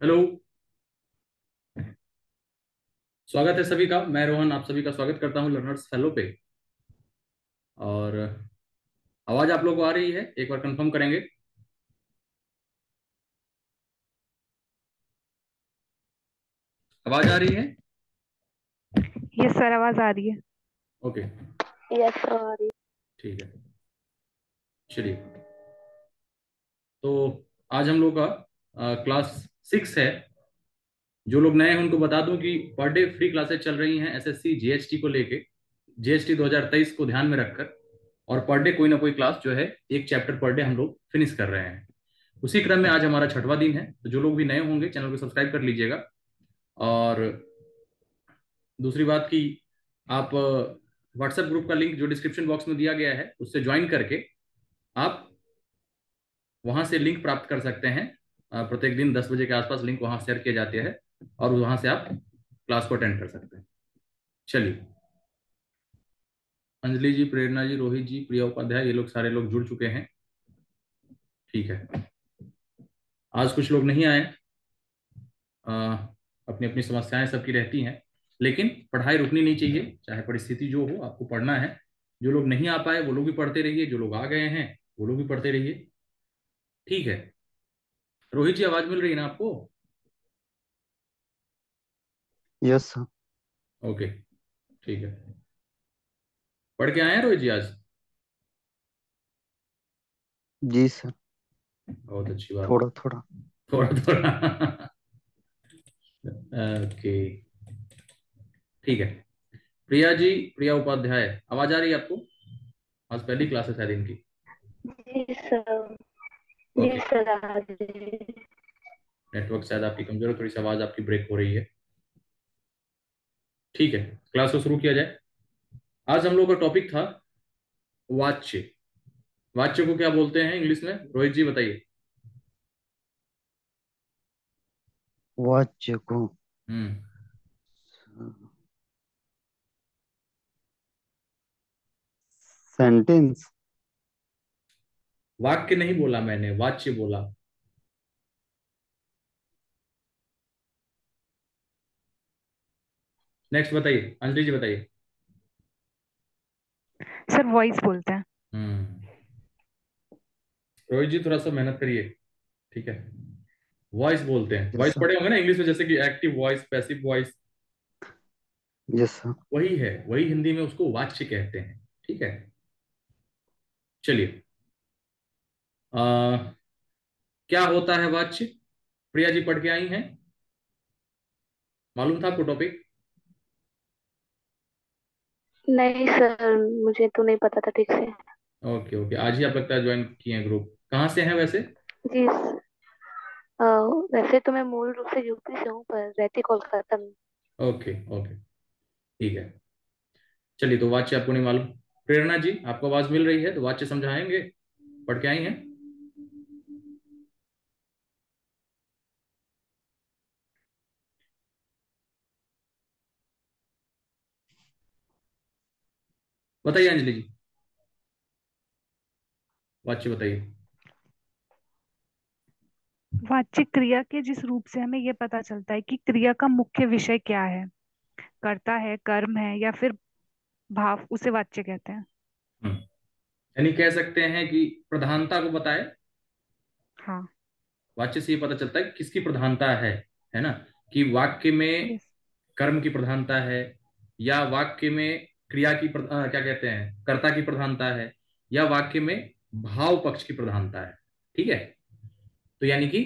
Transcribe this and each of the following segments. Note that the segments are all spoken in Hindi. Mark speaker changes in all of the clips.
Speaker 1: हेलो। स्वागत है सभी का। मैं रोहन आप सभी का स्वागत करता हूं लर्नर्स फेलो पे। और आवाज आप लोगों को आ रही है? एक बार कंफर्म करेंगे। आवाज आ रही है?
Speaker 2: ये सर आवाज आ रही है।
Speaker 1: ओके।
Speaker 2: Yes sir.
Speaker 1: ठीक है। चलिए। तो आज हम लोग का क्लास 6 है। जो लोग नए हैं उनको बता दूं कि पर डे फ्री क्लासेस चल रही हैं एसएससी जीएसटी को लेके। जीएसटी 2023 को ध्यान में रखकर। और पर डे कोई ना कोई क्लास जो है, एक चैप्टर पर डे हम लोग फिनिश कर रहे हैं। उसी क्रम में आज हमारा छठवां दिन है, तो जो लोग भी नए होंगे चैनल को सब्सक्राइब कर लीजिएगा। और दूसरी बात कि आप व्हाट्सएप ग्रुप का लिंक जो डिस्क्रिप्शन बॉक्स में दिया गया है उससे ज्वाइन करके आप वहां से लिंक प्राप्त कर सकते हैं। प्रत्येक दिन 10 बजे के आसपास लिंक वहां शेयर किए जाते हैं और वहां से आप क्लास को अटेंड कर सकते हैं। चलिए। अंजलि जी, प्रेरणा जी, रोहित जी, प्रिया उपाध्याय, ये लोग सारे लोग जुड़ चुके हैं। ठीक है। आज कुछ लोग नहीं आए। अपनी अपनी समस्याएं सबकी रहती हैं। लेकिन पढ़ाई रुकनी नहीं चाहिए, चाहे परिस्थिति जो हो, आपको पढ़ना है। जो लोग नहीं आ पाए वो लोग भी पढ़ते रहिए, जो लोग आ गए हैं वो लोग भी पढ़ते रहिए। ठीक है। रोहित जी, आवाज मिल रही है ना आपको?
Speaker 2: Yes sir.
Speaker 1: ओके। ठीक है। पढ़ के आए हैं रोहित जी आज?
Speaker 2: जी सर।
Speaker 1: बहुत अच्छी बात है।
Speaker 2: थोड़ा थोड़ा।
Speaker 1: थोड़ा थोड़ा। ओके। ठीक है। प्रिया जी, प्रिया उपाध्याय, आवाज आ रही है आपको? आज पहली क्लास है शायद इनकी।
Speaker 2: जी सर। जी
Speaker 1: ओके।
Speaker 2: सर आ गए।
Speaker 1: नेटवर्क शायद आपकी कमजोर है, थोड़ी सी आवाज आपकी ब्रेक हो रही है। ठीक है। क्लास को शुरू किया जाए। आज हम लोग का टॉपिक था वाच्य। वाच्य को क्या बोलते हैं इंग्लिश में? रोहित जी बताइए।
Speaker 2: वाच्य को
Speaker 1: हम्म।
Speaker 2: सेंटेंस।
Speaker 1: वाक्य नहीं बोला मैंने, वाच्य बोला। नेक्स्ट बताइए, अंजलि जी बताइए।
Speaker 2: सर वॉइस बोलते हैं।
Speaker 1: हम्म। रोहित जी थोड़ा सा मेहनत करिए। ठीक है। वॉइस बोलते हैं,
Speaker 2: यस
Speaker 1: वॉइस
Speaker 2: सर।
Speaker 1: पढ़े होंगे ना इंग्लिश में, जैसे कि active voice, passive voice.
Speaker 2: Yes sir.
Speaker 1: वही है, वही हिंदी में उसको वाच्य कहते हैं। ठीक है। चलिए। क्या होता है वाच्य? प्रिया जी पढ़ के आई हैं? मालूम था आपको टॉपिक?
Speaker 2: नहीं सर, मुझे तो नहीं पता था ठीक से।
Speaker 1: ओके ओके, आज ही आप लगता है ज्वाइन किए हैं ग्रुप। कहाँ से हैं वैसे?
Speaker 2: जी अ, वैसे तो मैं मूल रूप से यूपी से हूँ पर रहती कोलकाता में।
Speaker 1: Okay okay. ठीक है। चलिए, तो वाच्य आपको नहीं मालूम। प्रेरणा जी, आपको आवाज मिल रही है तो वाच्य समझाएंगे? पढ़ के आई हैं? बताइए अंजलि जी। वाच्य बताइए।
Speaker 3: वाचिक क्रिया के जिस रूप से हमें ये पता चलता है कि क्रिया का मुख्य विषय क्या है, कर्ता है, कर्म है या फिर भाव, उसे वाच्य कहते हैं।
Speaker 1: हम्म। यानी कह सकते हैं कि प्रधानता को बताए।
Speaker 3: हाँ।
Speaker 1: वाच्य से ये पता चलता है कि किसकी प्रधानता है ना? कि वाक्य में
Speaker 3: यस।
Speaker 1: कर्म की प्रधानता है, या वाक्य में क्रिया की क्या कहते हैं, कर्ता की प्रधानता है, या वाक्य में भाव पक्ष की प्रधानता है। ठीक है। तो यानी कि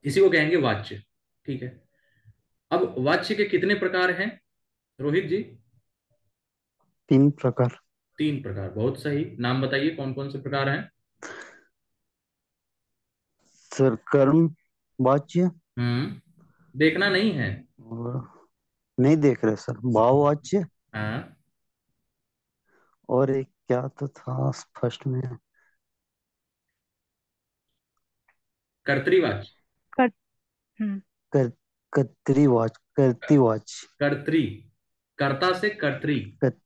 Speaker 1: इसी को कहेंगे वाच्य। ठीक है। अब वाच्य के कितने प्रकार हैं रोहित जी?
Speaker 2: 3 प्रकार।
Speaker 1: 3 प्रकार, बहुत सही। नाम बताइए कौन कौन से प्रकार हैं?
Speaker 2: सर कर्म वाच्य।
Speaker 1: देखना नहीं है।
Speaker 2: और नहीं देख रहे सर, भाव वाच्य।
Speaker 1: हाँ।
Speaker 2: और एक क्या तो था फर्स्ट में।
Speaker 1: कर्तरीवाच्य।
Speaker 3: कर हम्म।
Speaker 2: कर कर्तरी वाच्य।
Speaker 1: कर्तरी। कर्ता से कर्तरी।
Speaker 2: कत,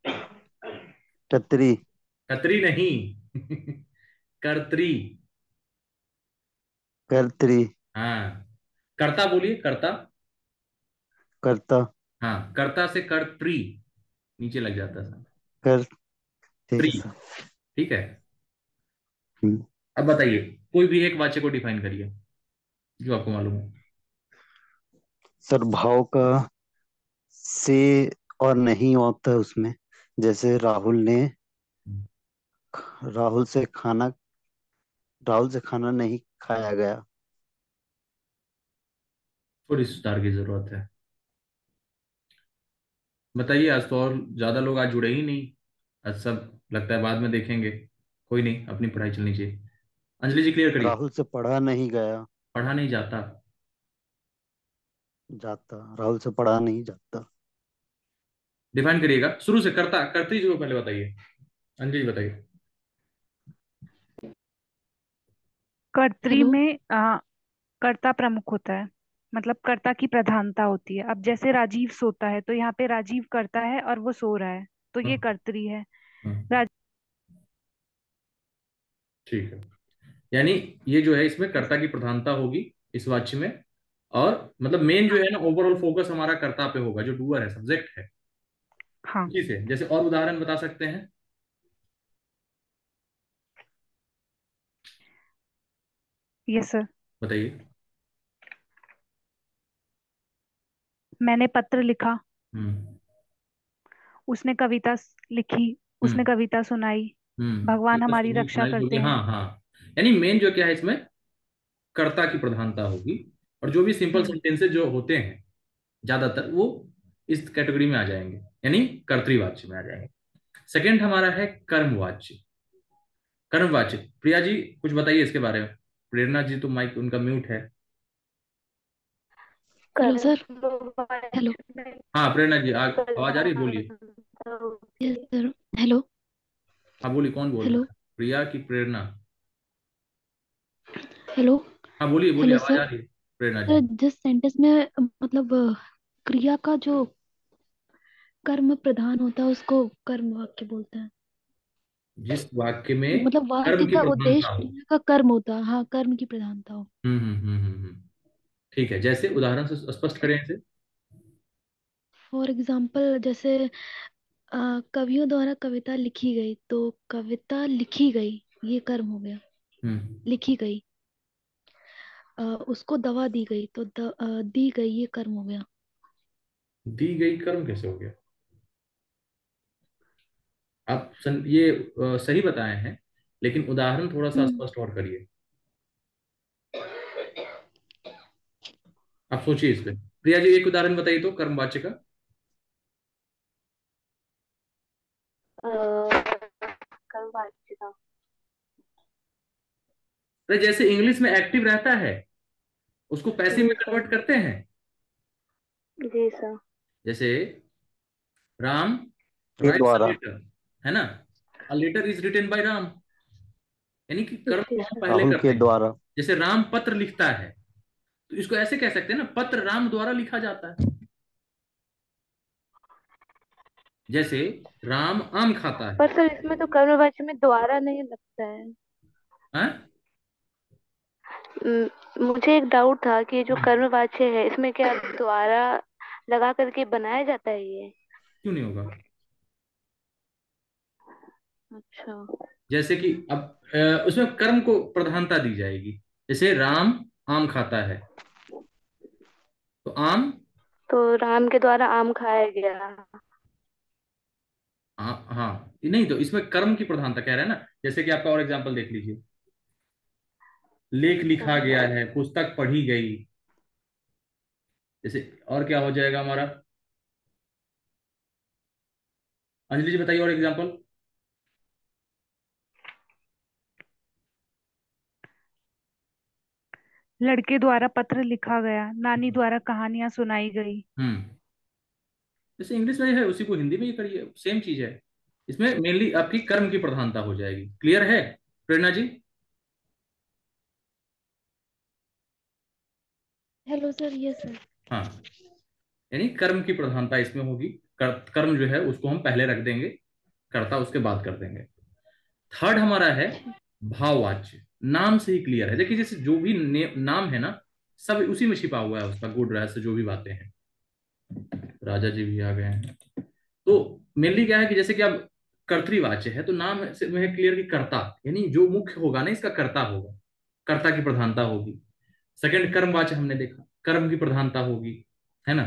Speaker 2: कतरी।
Speaker 1: कतरी नहीं। कर्तरी।
Speaker 2: कर्तरी।
Speaker 1: हाँ। कर्ता बोलिए, कर्ता।
Speaker 4: कर्ता।
Speaker 1: हाँ, कर्ता से कर्त्री नीचे लग जाता है।
Speaker 4: कर। ठीक
Speaker 1: त्री।
Speaker 4: है सर।
Speaker 1: ठीक है।
Speaker 4: हम्म,
Speaker 1: अब बताइए, कोई भी एक वाक्य को डिफाइन करिए जो आपको मालूम है।
Speaker 4: सर भाव का से और नहीं होता है उसमें। जैसे राहुल से खाना राहुल से खाना नहीं खाया गया।
Speaker 1: थोड़ी सुधार की जरूरत है। बताइए, आज तो और ज्यादा लोग आज जुड़े ही नहीं। आज सब लगता है बाद में देखेंगे। कोई नहीं, अपनी पढ़ाई चलनी चाहिए। अंजलि जी, क्लियर करिए।
Speaker 4: राहुल से पढ़ा नहीं गया
Speaker 1: पढ़ा नहीं जाता।
Speaker 4: जाता। राहुल से पढ़ा नहीं जाता।
Speaker 1: डिफाइन करिएगा शुरू से, कर्ता कर्त्री जी को पहले बताइए। अंजलि जी बताइए।
Speaker 3: कर्तरी
Speaker 2: हेलो।
Speaker 3: में कर्ता प्रमुख होता है, मतलब कर्ता की प्रधानता होती है। अब जैसे राजीव सोता है तो यहाँ पे राजीव कर्ता है और वो सो रहा है, तो ये
Speaker 1: हम्म,
Speaker 3: कर्तरी है।
Speaker 1: हम्म, ठीक है। यानी ये जो है, इसमें कर्ता की प्रधानता होगी इस वाक्य में। और मतलब मेन जो है ना, ओवरऑल फोकस हमारा कर्ता पे होगा, जो डूअर है, सब्जेक्ट है।
Speaker 3: हाँ।
Speaker 1: उसी से जैसे और उदाहरण बता सकते हैं।
Speaker 3: Yes sir.
Speaker 1: बताइए।
Speaker 3: मैंने पत्र लिखा,
Speaker 1: हम्म।
Speaker 3: उसने कविता लिखी, उसने
Speaker 1: हम्म।
Speaker 3: कविता सुनाई,
Speaker 1: ये
Speaker 3: भगवान
Speaker 1: तो
Speaker 3: हमारी
Speaker 1: सुनी
Speaker 3: रक्षा
Speaker 1: सुनाई हो
Speaker 3: करते
Speaker 1: गई, हाँ
Speaker 3: हैं।
Speaker 1: हाँ। यानी मेन जो क्या है इसमें, कर्ता की प्रधानता होगी। और जो भी सिंपल
Speaker 3: हम्म।
Speaker 1: सेंटेंसेस जो होते हैं ज्यादातर, वो इस कैटेगरी में आ जाएंगे, यानी कर्तृवाच्य में आ जाएंगे। सेकंड हमारा है कर्मवाच्य। कर्मवाच्य, प्रिया जी कुछ बताइए इसके बारे में। प्रेरणा जी तो माइक उनका म्यूट है।
Speaker 2: Hello sir. हेलो।
Speaker 5: कर्मवाच्य में
Speaker 1: हाँ प्रेरणा जी, आवाज आ रही है, बोलिए।
Speaker 5: प्रधानता होती
Speaker 2: यस
Speaker 5: है।
Speaker 2: सर। हेलो।
Speaker 1: हाँ बोलिए, कौन बोल
Speaker 2: हेलो।
Speaker 1: रहा है, प्रिया की प्रेरणा?
Speaker 2: हेलो।
Speaker 1: हाँ बोलिए बोलिए,
Speaker 2: हेलो
Speaker 1: आवाज
Speaker 2: सर।
Speaker 1: आ रही है प्रेरणा जी।
Speaker 2: सर जिस सेंटेंस में मतलब क्रिया का जो कर्म प्रधान होता है उसको कर्म वाक्य बोलते हैं।
Speaker 1: जिस वाक्य में
Speaker 2: मतलब वाक्य
Speaker 1: कर्म की
Speaker 2: का
Speaker 1: प्रधानता
Speaker 2: उद्देश्य
Speaker 1: हो।
Speaker 2: क्रिया का कर्म होता है, हाँ कर्म की प्रधानता हो।
Speaker 1: ठीक है, जैसे उदाहरण से स्पष्ट करें इसे।
Speaker 2: फॉर एग्जाम्पल जैसे कवियों द्वारा कविता लिखी गई, तो कविता लिखी गई ये कर्म हो गया।
Speaker 1: हम्म।
Speaker 2: लिखी गई। उसको दवा दी गई तो दी गई ये कर्म हो गया।
Speaker 1: दी गई कर्म कैसे हो गया? आप ये सही बताए हैं, लेकिन उदाहरण थोड़ा सा
Speaker 2: हम्म।
Speaker 1: स्पष्ट और करिए। आप सोचिए इस पे। प्रिया जी एक उदाहरण बताइए तो कर्मवाच्य का।
Speaker 5: कर्मवाच्य का
Speaker 1: अरे जैसे इंग्लिश में एक्टिव रहता है, उसको पैसिव
Speaker 5: जी
Speaker 1: में
Speaker 5: सर।
Speaker 1: कन्वर्ट करते हैं।
Speaker 5: जी सर।
Speaker 1: जैसे राम
Speaker 4: के
Speaker 1: राइट्स अ
Speaker 4: द्वारा।
Speaker 1: लेटर, है ना? A letter is written by Ram. यानी कि कर्म
Speaker 5: जी
Speaker 1: को हम
Speaker 5: सर।
Speaker 1: पहले
Speaker 4: राहुल
Speaker 1: करते
Speaker 4: के
Speaker 1: हैं।
Speaker 4: द्वारा।
Speaker 1: जैसे राम पत्र लिखता है, तो इसको ऐसे कह सकते हैं ना, पत्र राम द्वारा लिखा जाता है। जैसे राम आम खाता है।
Speaker 5: पर सर इसमें तो कर्मवाच्य में द्वारा नहीं लगता है।
Speaker 1: हाँ?
Speaker 5: मुझे एक डाउट था कि जो कर्मवाच्य है इसमें क्या द्वारा लगा करके बनाया जाता है ये?
Speaker 1: क्यों नहीं होगा?
Speaker 5: अच्छा।
Speaker 1: जैसे कि अब उसमें कर्म को प्रधानता दी जाएगी। जैसे राम आम खाता है, तो आम।
Speaker 5: तो राम के द्वारा आम खाया गया।
Speaker 1: हाँ, नहीं तो इसमें कर्म की प्रधानता कह रहे हैं ना। जैसे कि आपका और एग्जांपल देख लीजिए। लेख
Speaker 5: अच्छा।
Speaker 1: लिखा गया है, पुस्तक पढ़ी गई। जैसे और क्या हो जाएगा हमारा? अंजलि जी बताइए और एग्जांपल।
Speaker 3: लड़के द्वारा पत्र लिखा गया, नानी द्वारा कहानियां सुनाई गई।
Speaker 1: हम्म। जैसे इंग्लिश में है, उसी को हिंदी में ही करिए, सेम चीज है। इसमें मेनली आपकी कर्म की प्रधानता हो जाएगी। क्लियर है Prerna ji?
Speaker 2: Hello sir. Yes sir.
Speaker 1: हाँ, यानी कर्म की प्रधानता इसमें होगी। कर्म जो है उसको हम पहले रख देंगे, कर्ता उसके बाद कर देंगे। थर्ड हमारा है भाववाच्य। नाम से ही क्लियर है। देखिए जैसे जो भी नाम है ना, सब उसी में छिपा हुआ है, उसका गूढ़ रहस्य जो भी बातें हैं। राजा जी भी आ गए हैं। तो मेनली क्या है कि जैसे कि अब कर्तृवाच्य है तो नाम से में है क्लियर कि कर्ता, यानी जो मुख्य होगा ना इसका कर्ता होगा, कर्ता की प्रधानता होगी। सेकंड कर्मवाच्य हमने देखा, कर्म की प्रधानता होगी, है ना।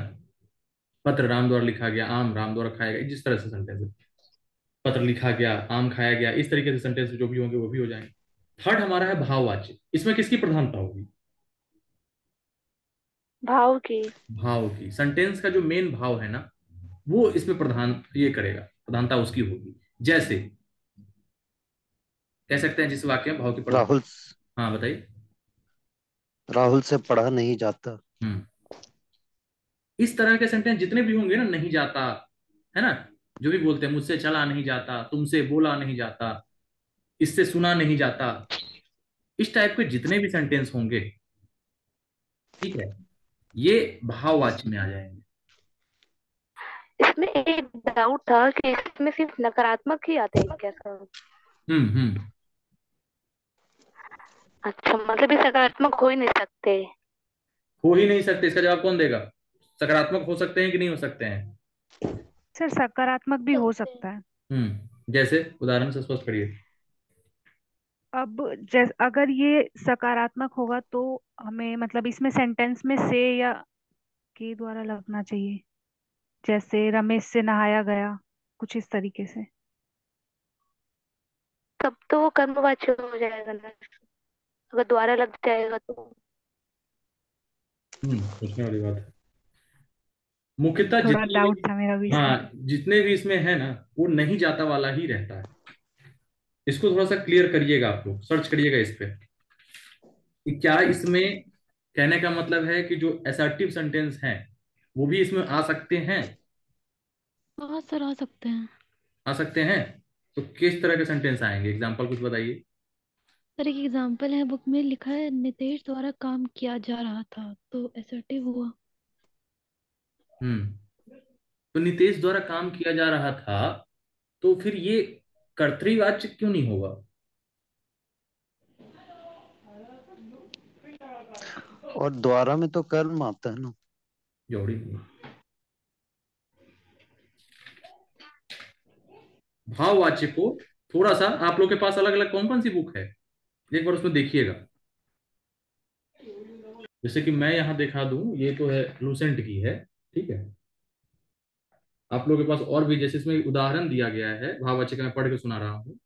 Speaker 1: पत्र राम द्वारा लिखा गया, आम राम द्वारा खाया गया, जिस तरह से सेंटेंस है, पत्र लिखा गया, आम खाया गया, इस तरीके से सेंटेंस जो भी होंगे वो भी हो जाएंगे। थर्ड हमारा है भाववाच्य, इसमें किसकी प्रधानता होगी?
Speaker 5: भाव की।
Speaker 1: भाव की। सेंटेंस का जो मेन भाव है ना वो इसमें प्रधान ये करेगा, प्रधानता उसकी होगी। जैसे कह सकते हैं जिस वाक्य में भाव की प्रधान।
Speaker 4: राहुल
Speaker 1: हाँ बताइए।
Speaker 4: राहुल से पढ़ा नहीं जाता।
Speaker 1: हम्म। इस तरह के सेंटेंस जितने भी होंगे ना, नहीं जाता, है ना, जो भी बोलते हैं मुझसे चला नहीं जाता, तुमसे बोला नहीं जाता, इससे सुना नहीं जाता, इस टाइप के जितने भी सेंटेंस होंगे, ठीक है, ये भाववाच्य में आ जाएंगे।
Speaker 5: इसमें एक डाउट था कि इसमें सिर्फ नकारात्मक ही आते हैं क्या सर?
Speaker 1: हम्म।
Speaker 5: अच्छा, मतलब ये सकारात्मक हो ही नहीं सकते।
Speaker 1: हो ही नहीं सकते, इसका जवाब कौन देगा? सकारात्मक हो सकते हैं कि नहीं हो सकते हैं?
Speaker 3: सर सकारात्मक भी हो
Speaker 2: सकते हैं।
Speaker 3: सकता है।
Speaker 1: जैसे उदाहरण से स्पष्ट करिए।
Speaker 3: अब अगर ये सकारात्मक होगा तो हमें मतलब इसमें सेंटेंस में से या के द्वारा लगना चाहिए, जैसे रमेश से नहाया गया, कुछ इस तरीके से।
Speaker 5: तब तो वो कर्मवाच्य हो जाएगा ना, अगर द्वारा लग जाएगा तो।
Speaker 1: सोचने वाली बात है। मुख्यतः
Speaker 3: थोड़ा
Speaker 1: जितने
Speaker 3: डाउट
Speaker 1: भी,
Speaker 3: था मेरा भी इसमें।
Speaker 1: हाँ जितने भी इसमें है ना वो नहीं जाता वाला ही रहता है। इसको थोड़ा सा क्लियर करिएगा, आप लोग सर्च करिएगा इस पे कि क्या इसमें कहने का मतलब है कि जो असर्टिव सेंटेंस हैं वो भी इसमें आ सकते हैं।
Speaker 2: हाँ सर, आ सकते हैं।
Speaker 1: आ सकते हैं। तो किस तरह के सेंटेंस आएंगे, एग्जांपल कुछ बताइए।
Speaker 2: सर एक एग्जाम्पल है, बुक में लिखा है नितेश द्वारा काम किया जा रहा था, तो असर्टिव हुआ।
Speaker 1: हम्म। तो नितेश द्वारा काम किया जा रहा था, तो फिर ये कर्तृवाच्य क्यों नहीं होगा?
Speaker 4: और द्वारा में तो कर्म आता है ना।
Speaker 1: जोड़ी नहीं। भाववाच्य को थोड़ा सा, आप लोग के पास अलग अलग कौन कौन सी बुक है एक बार उसमें देखिएगा। जैसे कि मैं यहाँ दिखा दूं, ये तो है लूसेंट की है, ठीक है। आप लोगों के पास और भी, जैसे इसमें उदाहरण दिया गया है भाववाच्य का, मैं पढ़ के सुना रहा हूँ।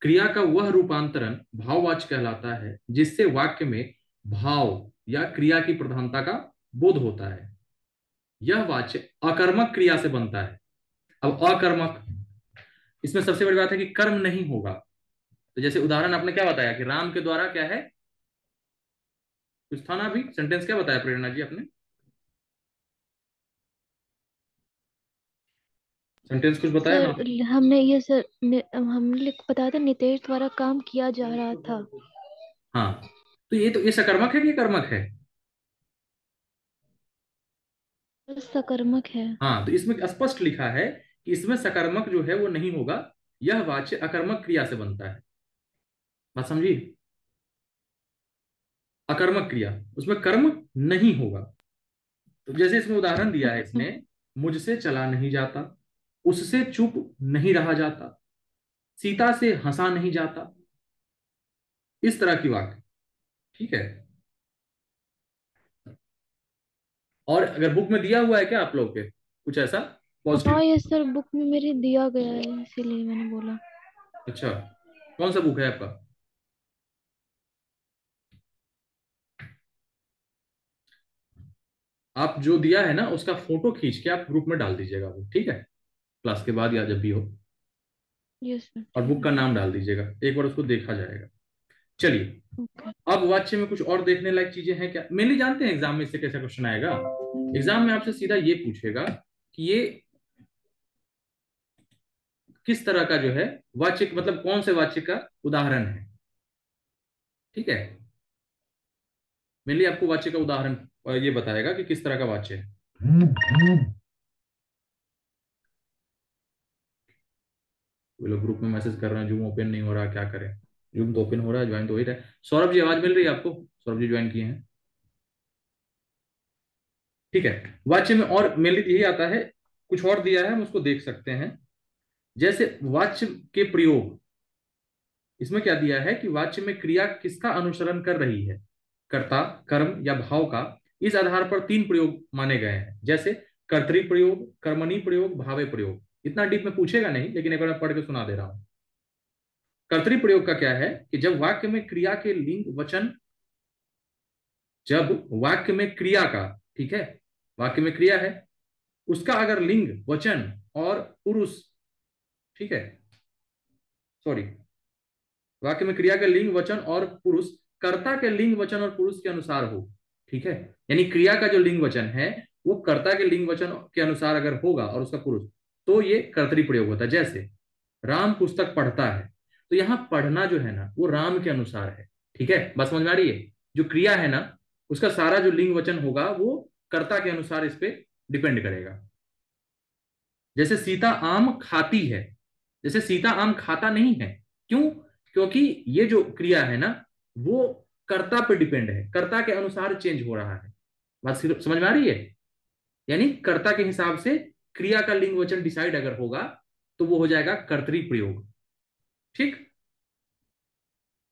Speaker 1: क्रिया का वह रूपांतरण भाववाच्य कहलाता है जिससे वाक्य में भाव या क्रिया की प्रधानता का बोध होता है। यह वाच्य अकर्मक क्रिया से बनता है। अब अकर्मक, इसमें सबसे बड़ी बात है कि कर्म नहीं होगा। तो जैसे उदाहरण आपने क्या बताया कि राम के द्वारा क्या है, कुछ था ना, अभी सेंटेंस क्या बताया प्रेरणा जी आपने? सेंटेंस कुछ बताया ना?
Speaker 2: सर हमने ये सर हमने बताया था नितेश द्वारा काम किया जा रहा था।
Speaker 1: हाँ, तो ये सकर्मक है कि ये कर्मक है?
Speaker 2: सकर्मक है।
Speaker 1: हाँ, तो इसमें स्पष्ट लिखा है कि इसमें सकर्मक जो है वो नहीं होगा, यह वाच्य अकर्मक क्रिया से बनता है। बात समझी? अकर्मक क्रिया, उसमें कर्म नहीं होगा। तो जैसे इसमें उदाहरण दिया है इसने, मुझसे चला नहीं जाता, उससे चुप नहीं रहा जाता, सीता से हंसा नहीं जाता, इस तरह की वाक्य, ठीक है। और अगर बुक में दिया हुआ है क्या आप लोग के कुछ ऐसा
Speaker 2: हाँ
Speaker 1: पॉजिटिव?
Speaker 2: ये सर बुक में मेरे दिया गया है, इसीलिए मैंने बोला।
Speaker 1: अच्छा, कौन सा बुक है आपका? आप जो दिया है ना उसका फोटो खींच के आप ग्रुप में डाल दीजिएगा वो, ठीक है, क्लास के बाद या जब भी हो।
Speaker 2: यस सर,
Speaker 1: और
Speaker 2: ठीक
Speaker 1: बुक
Speaker 2: है।
Speaker 1: का नाम डाल दीजिएगा, एक बार उसको देखा जाएगा। चलिए,
Speaker 2: ओके।
Speaker 1: अब वाच्य में कुछ और देखने लायक चीजें हैं क्या? मेनली जानते हैं एग्जाम में इससे कैसा क्वेश्चन आएगा। एग्जाम में आपसे सीधा ये पूछेगा कि ये किस तरह का जो है वाच्य, मतलब कौन से वाच्य का उदाहरण है, ठीक है। मेनली आपको वाच्य का उदाहरण ये बताएगा कि किस तरह का वाच्य है। वे लोग ग्रुप में मैसेज कर रहे हैं, जूम ओपन नहीं हो रहा, क्या करें? जूम तो ओपन हो रहा है, ज्वाइन तो हो ही रहा है। सौरभ जी आवाज मिल रही है आपको? सौरभ जी ज्वाइन किए हैं। ठीक है, वाच्य में और मेनली यही आता है, कुछ और दिया है हम उसको देख सकते हैं। जैसे वाच्य के प्रयोग, इसमें क्या दिया है कि वाच्य में क्रिया किसका अनुसरण कर रही है, कर्ता, कर्म या भाव का। इस आधार पर तीन प्रयोग माने गए हैं, जैसे कर्तरी प्रयोग, कर्मणी प्रयोग, भावे प्रयोग। इतना डीप में पूछेगा नहीं, लेकिन एक बार मैं पढ़ के सुना दे रहा हूं। कर्तरी प्रयोग का क्या है कि जब वाक्य में क्रिया के लिंग वचन, जब वाक्य में क्रिया का, ठीक है, वाक्य में क्रिया है, उसका अगर लिंग वचन और पुरुष, ठीक है, सॉरी, वाक्य में क्रिया के लिंग वचन और पुरुष कर्ता के लिंग वचन और पुरुष के अनुसार हो, ठीक है, यानी क्रिया का जो लिंग वचन है वो कर्ता के लिंग वचन के अनुसार अगर होगा और उसका पुरुष, तो ये कर्तरी प्रयोग होता है। जैसे राम पुस्तक पढ़ता है, तो यहाँ पढ़ना जो है ना वो राम के अनुसार है, ठीक है, बात समझ में आ रही है। जो क्रिया है ना उसका सारा जो लिंग वचन होगा वो कर्ता के अनुसार इस पे डिपेंड करेगा। जैसे सीता आम खाती है, जैसे सीता आम खाता नहीं है, क्यों? क्योंकि ये जो क्रिया है ना वो कर्ता पे डिपेंड है, कर्ता के अनुसार चेंज हो रहा है। बात समझ में आ रही है? यानी कर्ता के हिसाब से क्रिया का लिंग वचन डिसाइड अगर होगा तो वो हो जाएगा कर्तरी प्रयोग, ठीक।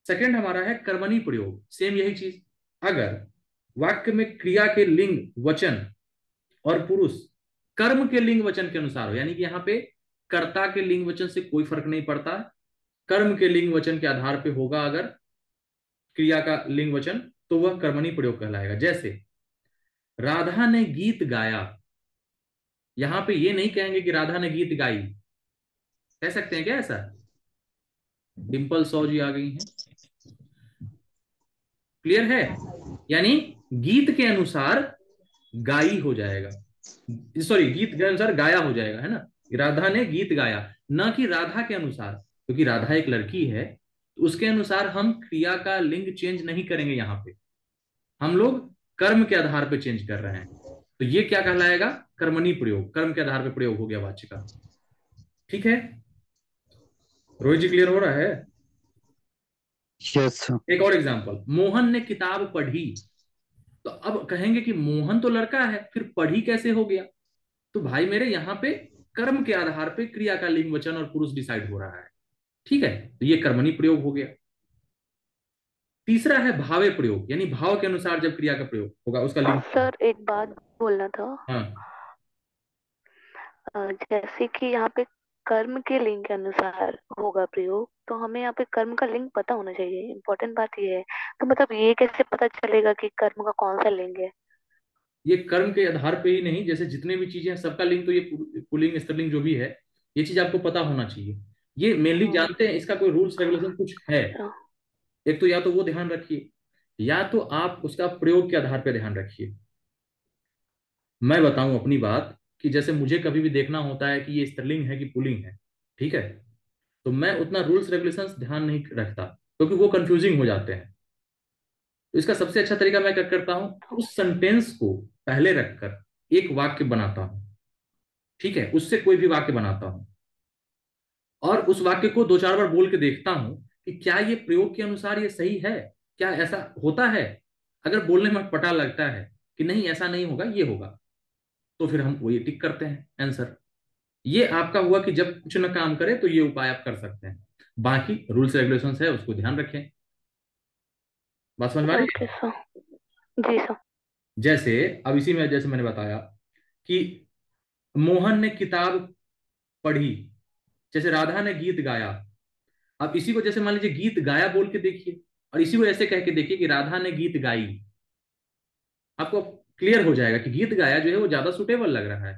Speaker 1: सेकंड हमारा है कर्मणी प्रयोग, सेम यही चीज। अगर वाक्य में क्रिया के लिंग वचन और पुरुष कर्म के लिंग वचन के अनुसार हो, यानी कि यहाँ पे कर्ता के लिंग वचन से कोई फर्क नहीं पड़ता, कर्म के लिंग वचन के आधार पे होगा अगर क्रिया का लिंग वचन, तो वह कर्मणी प्रयोग कहलाएगा। जैसे राधा ने गीत गाया, यहां पे ये नहीं कहेंगे कि राधा ने गीत गाई, कह सकते हैं क्या ऐसा? डिंपल सौ जी आ गई हैं, क्लियर है? यानी गीत के अनुसार गाई हो जाएगा, सॉरी गीत के अनुसार गाया हो जाएगा, है ना। राधा ने गीत गाया, ना कि राधा के अनुसार, क्योंकि राधा एक लड़की है तो उसके अनुसार हम क्रिया का लिंग चेंज नहीं करेंगे। यहाँ पे हम लोग कर्म के आधार पे चेंज कर रहे हैं, तो ये क्या कहलाएगा? कर्मणी प्रयोग, कर्म के आधार पे प्रयोग हो गया वाच्य का, ठीक है। रोहित जी क्लियर हो रहा है?
Speaker 4: यस।
Speaker 1: एक और एग्जांपल, मोहन ने किताब पढ़ी, तो अब कहेंगे कि मोहन तो लड़का है, फिर पढ़ी कैसे हो गया? तो भाई मेरे यहाँ पे कर्म के आधार पे क्रिया का लिंग वचन और पुरुष डिसाइड हो रहा है, ठीक है, तो ये कर्मणी प्रयोग हो गया। तीसरा है भावे प्रयोग, यानी भाव के अनुसार जब क्रिया का प्रयोग होगा उसका लिंग।
Speaker 5: सर एक बात बोलना था।
Speaker 1: हाँ,
Speaker 5: जैसे कि यहाँ पे कर्म के लिंग के अनुसार होगा प्रयोग, तो हमें यहाँ पे कर्म का लिंग पता होना चाहिए, इम्पोर्टेंट बात ये है। तो मतलब ये कैसे पता चलेगा कि कर्म का कौन सा लिंग है?
Speaker 1: ये कर्म के आधार पे ही नहीं, जैसे जितने भी चीजें हैं सबका लिंग, तो ये पुल्लिंग स्त्रीलिंग जो भी है ये चीज आपको पता होना चाहिए। ये मेनली जानते हैं, इसका कोई रूल्स रेगुलेशन कुछ है?
Speaker 5: अच्छा।
Speaker 1: एक तो या तो वो ध्यान रखिए, या तो आप उसका प्रयोग के आधार पर ध्यान रखिए। मैं बताऊं अपनी बात, कि जैसे मुझे कभी भी देखना होता है कि ये स्त्रीलिंग है कि पुल्लिंग है, ठीक है, तो मैं उतना रूल्स रेगुलेशंस ध्यान नहीं रखता, क्योंकि वो कंफ्यूजिंग हो जाते हैं। तो इसका सबसे अच्छा तरीका मैं क्या करता हूं, उस सेंटेंस को पहले रखकर एक वाक्य बनाता हूं, ठीक है, उससे कोई भी वाक्य बनाता हूं और उस वाक्य को दो चार बार बोल के देखता हूं कि क्या ये प्रयोग के अनुसार ये सही है, क्या ऐसा होता है। अगर बोलने में पता लगता है कि नहीं ऐसा नहीं होगा, ये होगा, तो फिर हम वही टिक करते हैं आंसर। ये आपका हुआ कि जब कुछ ना काम करे तो ये उपाय आप कर सकते हैं। बाकी रूल्स रेगुलेशंस है उसको ध्यान रखें। बात समझ में आ रही
Speaker 5: ओके
Speaker 1: है?
Speaker 5: सर। जी सर।
Speaker 1: जैसे अब इसी में जैसे मैंने बताया कि मोहन ने किताब पढ़ी, जैसे राधा ने गीत गाया। अब इसी को जैसे मान लीजिए गीत गाया बोल के देखिए, और इसी को ऐसे कह के देखिए कि राधा ने गीत गाई, आपको क्लियर हो जाएगा कि गीत गाया जो है वो ज्यादा सुटेबल लग रहा है।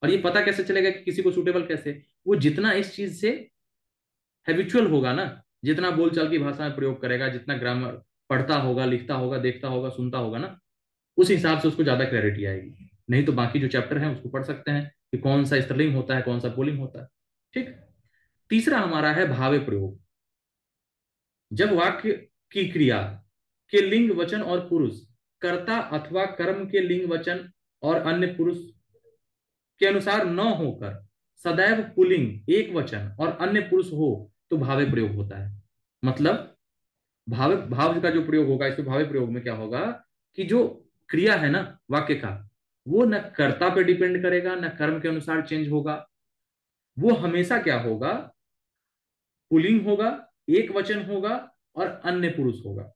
Speaker 1: और ये पता कैसे चलेगा कि किसी को सुटेबल कैसे? वो जितना इस चीज से हैबिचुअल होगा ना, जितना बोलचाल की भाषा में प्रयोग करेगा, जितना ग्रामर पढ़ता होगा, लिखता होगा, देखता होगा, सुनता होगा ना, उस हिसाब से उसको ज्यादा क्लैरिटी आएगी। नहीं तो बाकी जो चैप्टर है उसको पढ़ सकते हैं कि कौन सा स्त्रीलिंग होता है, कौन सा पुल्लिंग होता है, ठीक। तीसरा हमारा है भावे प्रयोग। जब वाक्य की क्रिया के लिंग वचन और पुरुष कर्ता अथवा कर्म के लिंग वचन और अन्य पुरुष के अनुसार न होकर सदैव पुल्लिंग एक वचन और अन्य पुरुष हो, तो भावे प्रयोग होता है। मतलब भाव का जो प्रयोग होगा, इसमें भावे प्रयोग में क्या होगा कि जो क्रिया है ना वाक्य का, वो न कर्ता पे डिपेंड करेगा न कर्म के अनुसार चेंज होगा। वो हमेशा क्या होगा, पुल्लिंग होगा, एक वचन होगा और अन्य पुरुष होगा।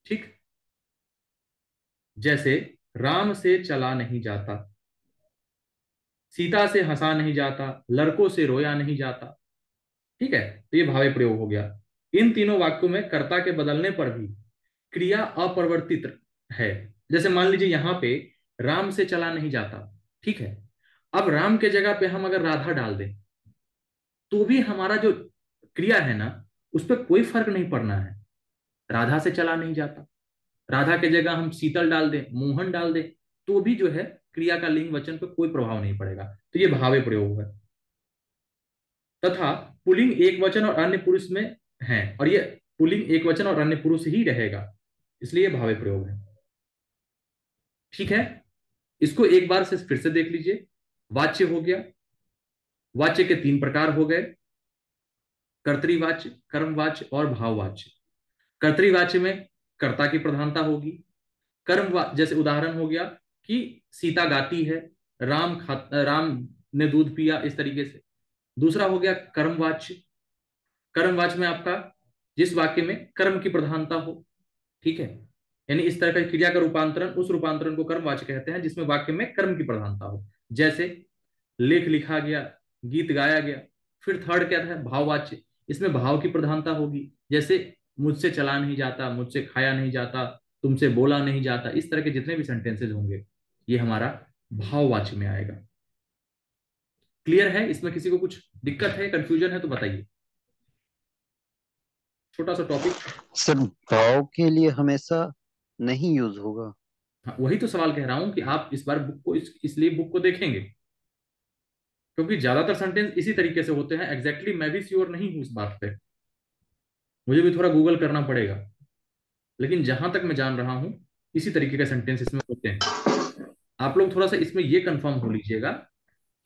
Speaker 1: ठीक, जैसे राम से चला नहीं जाता, सीता से हंसा नहीं जाता, लड़कों से रोया नहीं जाता। ठीक है, तो ये भावे प्रयोग हो गया। इन तीनों वाक्यों में कर्ता के बदलने पर भी क्रिया अपरिवर्तित है। जैसे मान लीजिए यहां पे राम से चला नहीं जाता, ठीक है, अब राम के जगह पे हम अगर राधा डाल दें तो भी हमारा जो क्रिया है ना, उस पर कोई फर्क नहीं पड़ना है। राधा से चला नहीं जाता, राधा के जगह हम शीतल डाल दें, मोहन डाल दें, तो भी जो है क्रिया का लिंग वचन पर कोई प्रभाव नहीं पड़ेगा। तो ये भावे प्रयोग है। तथा पुल्लिंग एक वचन और अन्य पुरुष में है, और ये पुल्लिंग एक वचन और अन्य पुरुष ही रहेगा, इसलिए ये भावे प्रयोग है। ठीक है, इसको एक बार से फिर से देख लीजिए। वाच्य हो गया, वाच्य के तीन प्रकार हो गए, कर्तृवाच्य, कर्मवाच्य और भाववाच्य। कर्तृवाच्य में कर्ता की प्रधानता होगी। जैसे उदाहरण हो गया कि सीता गाती है, राम ने दूध पिया, इस तरीके से। दूसरा हो गया कर्मवाच्य, कर्मवाच्य में आपका जिस वाक्य में कर्म की प्रधानता हो, ठीक है, यानी इस तरह का क्रिया का रूपांतरण, उस रूपांतरण को कर्मवाच्य कहते हैं जिसमें वाक्य में कर्म की प्रधानता हो। जैसे लेख लिखा गया, गीत गाया गया। फिर थर्ड क्या था, भाववाच्य, इसमें भाव की प्रधानता होगी। जैसे मुझसे चला नहीं जाता, मुझसे खाया नहीं जाता, तुमसे बोला नहीं जाता, इस तरह के जितने भी सेंटेंसेज होंगे ये हमारा भाववाच्य में आएगा। क्लियर है? इसमें किसी को कुछ दिक्कत है, कंफ्यूजन है तो बताइए। छोटा सा टॉपिक।
Speaker 4: सर भाव के लिए हमेशा नहीं यूज होगा।
Speaker 1: हाँ, वही तो सवाल कह रहा हूं कि आप इस बार बुक को इसलिए बुक को देखेंगे क्योंकि ज्यादातर सेंटेंस इसी तरीके से होते हैं। एग्जैक्टली मैं भी श्योर नहीं हूं इस बात पे, मुझे भी थोड़ा गूगल करना पड़ेगा, लेकिन जहां तक मैं जान रहा हूं इसी तरीके का सेंटेंस इसमें होते हैं। आप लोग थोड़ा सा इसमें ये कंफर्म हो लीजिएगा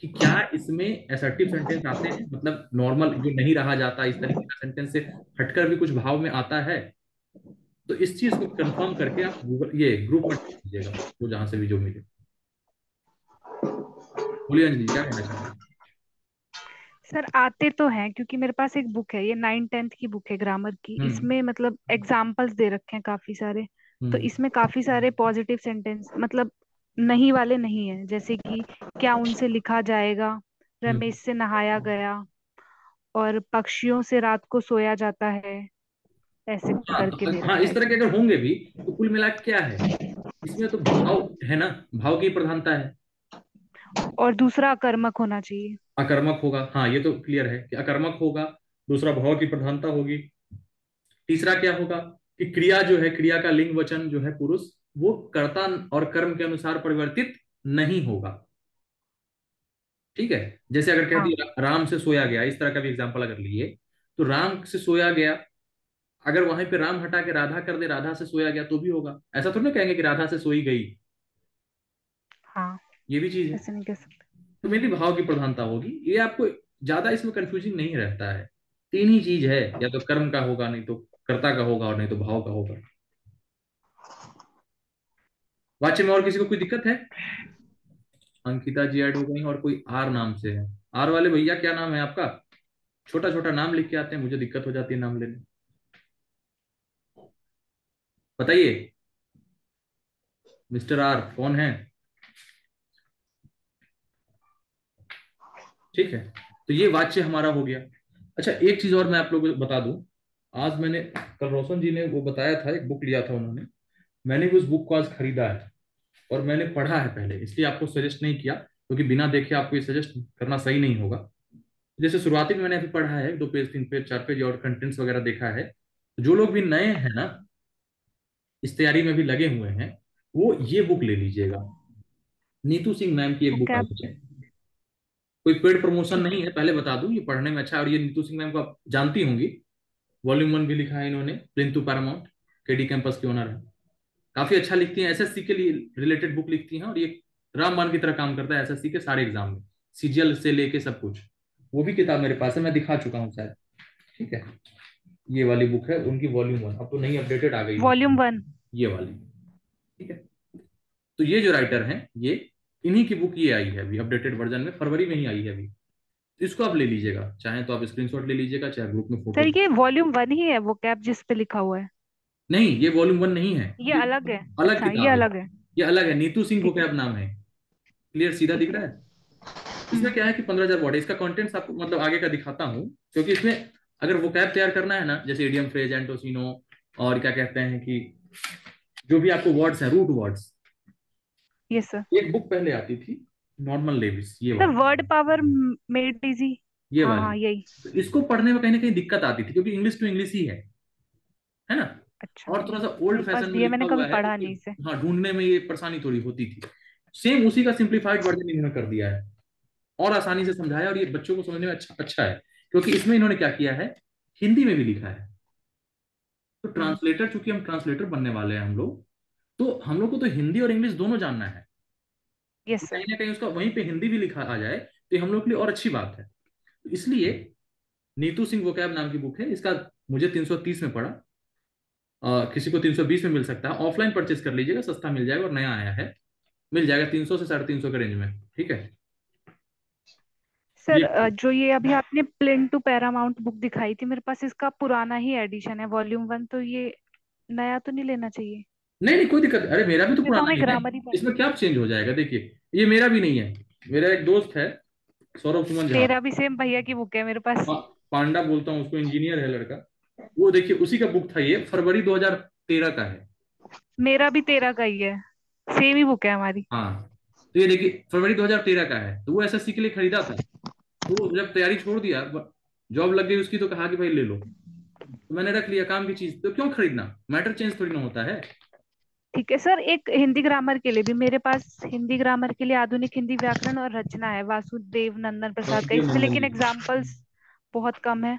Speaker 1: कि क्या इसमें एसर्टिव सेंटेंस आते हैं, मतलब नॉर्मल जो नहीं रहा जाता, इस तरीके का सेंटेंस से हटकर भी कुछ भाव में आता है। तो इस चीज को कंफर्म करके आप गूगल ये ग्रुप में दीजिएगा, वो जहां से भी जो मिले। बोलिए अंजलि, क्या कहना चाह रहे हैं?
Speaker 3: सर आते तो हैं, क्योंकि मेरे पास एक बुक है, ये 9th-10th की बुक है ग्रामर की।
Speaker 1: हम्म
Speaker 3: इसमें मतलब एग्जाम्पल्स दे रखे हैं काफी सारे। तो
Speaker 1: हम्म
Speaker 3: इसमें काफी सारे पॉजिटिव सेंटेंस, मतलब नहीं वाले नहीं है, जैसे कि क्या उनसे लिखा जाएगा,
Speaker 1: हम्म।
Speaker 3: रमेश से नहाया गया, और पक्षियों से रात को सोया जाता है, ऐसे
Speaker 1: हाँ
Speaker 3: करके दे
Speaker 1: हाँ,
Speaker 3: रखे
Speaker 1: इस
Speaker 3: हैं
Speaker 1: तरह के
Speaker 3: इसमें।
Speaker 1: अगर होंगे भी तो कुल मिला के क्या है, इसमें तो भाव है ना, भाव की प्रधानता है।
Speaker 3: और दूसरा अकर्मक होना चाहिए।
Speaker 1: अकर्मक होगा, हाँ ये तो क्लियर है कि अकर्मक होगा। दूसरा भाव की प्रधानता होगी। तीसरा क्या होगा कि क्रिया जो है, क्रिया का लिंग वचन जो है पुरुष, वो कर्ता और कर्म के अनुसार परिवर्तित नहीं होगा। ठीक है, जैसे अगर कह
Speaker 3: हाँ,
Speaker 1: दिया राम से सोया गया, इस तरह का भी एग्जांपल अगर लिए, तो राम से सोया गया, अगर वहां पे राम हटा के राधा कर दे, राधा से सोया गया तो भी होगा। ऐसा थोड़ी ना कहेंगे कि राधा से सोई गई,
Speaker 3: हाँ,
Speaker 1: ये भी चीज है।
Speaker 3: ऐसे नहीं कह सकते।
Speaker 1: तो मेनली भाव की प्रधानता होगी, ये आपको ज्यादा इसमें कंफ्यूजिंग नहीं रहता है। तीन ही चीज है, या तो कर्म का होगा, नहीं तो कर्ता का होगा, और नहीं तो भाव का होगा। वाच्य में और किसी को कोई दिक्कत है? अंकिता जी ऐड हो गई और कोई आर नाम से है। आर वाले भैया क्या नाम है आपका? छोटा छोटा नाम लिख के आते हैं, मुझे दिक्कत हो जाती है नाम लेने। बताइए, मिस्टर आर कौन है? ठीक है, तो ये वाच्य हमारा हो गया। अच्छा, एक चीज और मैं आप लोगों को बता दूं। आज मैंने, कल रोशन जी ने वो बताया था, एक बुक लिया था उन्होंने, मैंने भी उस बुक को आज खरीदा है और मैंने पढ़ा है पहले, इसलिए आपको सजेस्ट नहीं किया, क्योंकि बिना देखे आपको ये सजेस्ट करना सही नहीं होगा। जैसे शुरुआती में मैंने अभी पढ़ा है, 2 पेज 3 पेज 4 पेज और कंटेंट्स वगैरह देखा है। जो लोग भी नए हैं ना, इस तैयारी में भी लगे हुए हैं, वो ये बुक ले लीजिएगा। नीतू सिंह मैम की एक
Speaker 3: वो
Speaker 1: बुक
Speaker 3: क्या?
Speaker 1: आई है। कोई पेड प्रमोशन नहीं है, पहले बता दूं, ये पढ़ने में अच्छा है। और ये नीतू सिंह मैम को आप जानती होंगी, वॉल्यूम 1 भी लिखा है इन्होंने, प्लिंथू पैरामाउंट, केडी कैंपस की ओनर है। काफी अच्छा लिखती हैं, एसएससी के लिए रिलेटेड बुक लिखती हैं, और ये रामबाण की तरह काम करता है एसएससी के सारे एग्जाम में, सीजीएल से लेके सब कुछ। वो भी किताब मेरे पास है, मैं दिखा चुका हूँ शायद। ठीक है, ये वाली बुक है उनकी, वॉल्यूम 1, अब तो नई अपडेटेड आ गई है,
Speaker 3: वॉल्यूम 1?
Speaker 1: ये वाली। ठीक है, तो ये जो राइटर हैं, ये इन्हीं की बुक ये आई है अभी अपडेटेड वर्जन में, फरवरी में ही आई है अभी। तो इसको आप ले लीजिएगा, चाहे तो आप स्क्रीनशॉट ले लीजिएगा, चाहे ग्रुप में फोटो।
Speaker 3: सर ये वॉल्यूम 1 ही है वो कैप जिस पे लिखा हुआ है?
Speaker 1: नहीं, ये वॉल्यूम 1 नहीं है,
Speaker 3: ये
Speaker 1: ये
Speaker 3: अलग है?
Speaker 1: अलग
Speaker 3: अच्छा ये
Speaker 1: किताब है।
Speaker 3: अलग है।
Speaker 1: ये अलग है, नीतू सिंह
Speaker 3: ठीक है।
Speaker 1: वोकैब नाम है। क्लियर, सीधा दिख
Speaker 3: ठीक है।
Speaker 1: रहा है। इसमें क्या है कि 15,000 वर्ड है। इसका कंटेंट्स आपको मतलब आगे का दिखाता हूँ, क्योंकि इसमें अगर वोकैब तैयार करना है ना, जैसे इडियम, फ्रेज, एंटोसिनो, और क्या कहते हैं कि जो भी आपको वर्ड्स हैं, रूट वर्ड्स।
Speaker 3: Yes sir.
Speaker 1: एक बुक पहले आती थी, नॉर्मल लेविस, ये
Speaker 3: सर
Speaker 1: वाली,
Speaker 3: वर्ड पावर मेड इजी।
Speaker 1: ये
Speaker 3: हाँ
Speaker 1: वाली।
Speaker 3: हाँ यही।
Speaker 1: तो इसको पढ़ने में कहीं ना कहीं दिक्कत आती थी, क्योंकि इंग्लिश टू इंग्लिश ही है ना।
Speaker 3: अच्छा
Speaker 1: और थोड़ा सा ओल्ड
Speaker 3: मेरे पास
Speaker 1: फैशन में
Speaker 3: भी है,
Speaker 1: लिखा
Speaker 3: मैंने कभी
Speaker 1: हुआ है,
Speaker 3: पढ़ा
Speaker 1: तो
Speaker 3: नहीं इसे।
Speaker 1: हाँ, ढूंढने में ये परेशानी थोड़ी होती थी। सेम उसी का सिंप्लीफाइड वर्जन इन्होंने कर दिया है, और आसानी से समझाया, और ये बच्चों को समझने में अच्छा अच्छा है, क्योंकि इसमें इन्होंने क्या किया है, हिंदी में भी लिखा है। तो
Speaker 3: हम्म।
Speaker 1: ट्रांसलेटर, चूंकि हम ट्रांसलेटर बनने वाले हैं हम लोग, तो हम लोग को तो हिंदी और इंग्लिश दोनों जानना है।
Speaker 3: यस
Speaker 1: तो
Speaker 3: सर।
Speaker 1: कहीं ना कहीं उसका वहीं पे हिंदी भी लिखा आ जाए, तो ये हम लोग के लिए और अच्छी बात है। तो इसलिए नीतू सिंह वोकैब नाम की बुक है। इसका मुझे 330 में पड़ा, किसी को 320 में मिल सकता है। ऑफलाइन परचेस कर लीजिएगा, सस्ता मिल जाएगा, और नया आया है, मिल जाएगा 300 से 350 के रेंज में। ठीक है।
Speaker 3: सर
Speaker 1: ये
Speaker 3: जो ये अभी आपने प्लेन टू पैरामाउंट बुक दिखाई थी मेरे पास, इसका पुराना ही एडिशन है वॉल्यूम 1, तो ये नया तो नहीं लेना चाहिए?
Speaker 1: नहीं नहीं, कोई दिक्कत नहीं। अरे मेरा भी तो
Speaker 3: ये तो
Speaker 1: पुराना
Speaker 3: हमें
Speaker 1: ही है,
Speaker 3: ग्रामर ही पढ़ना
Speaker 1: इसमें
Speaker 3: है।
Speaker 1: क्या चेंज हो जाएगा। देखिए, ये मेरा भी नहीं है, मेरा एक दोस्त है, सौरभ सुमन झा।
Speaker 3: तेरा भी सेम भैया की बुक है मेरे पास।
Speaker 1: पांडा बोलता हूँ उसको, इंजीनियर है लड़का। वो देखिए, उसी का बुक था, ये फरवरी 2013 का है।
Speaker 3: मेरा भी 13 का ही है, सेम ही बुक है हमारी।
Speaker 1: हाँ, तो ये देखिए फरवरी 2013 का है। तो वो एसएससी के लिए खरीदा था, तो जब तैयारी छोड़ दिया, जॉब लग गई उसकी, तो कहा कि भाई ले लो। तो मैंने रख लिया, काम की चीज तो क्यों खरीदना, मैटर चेंज थोड़ी ना होता है।
Speaker 3: ठीक है सर, एक हिंदी ग्रामर के लिए भी मेरे पास, हिंदी ग्रामर के लिए आधुनिक हिंदी व्याकरण और रचना है वासुदेव नंदन प्रसाद का।
Speaker 1: वासुदेव
Speaker 3: इसमें
Speaker 1: नंदन
Speaker 3: लेकिन
Speaker 1: जी,
Speaker 3: एग्जाम्पल्स बहुत कम है,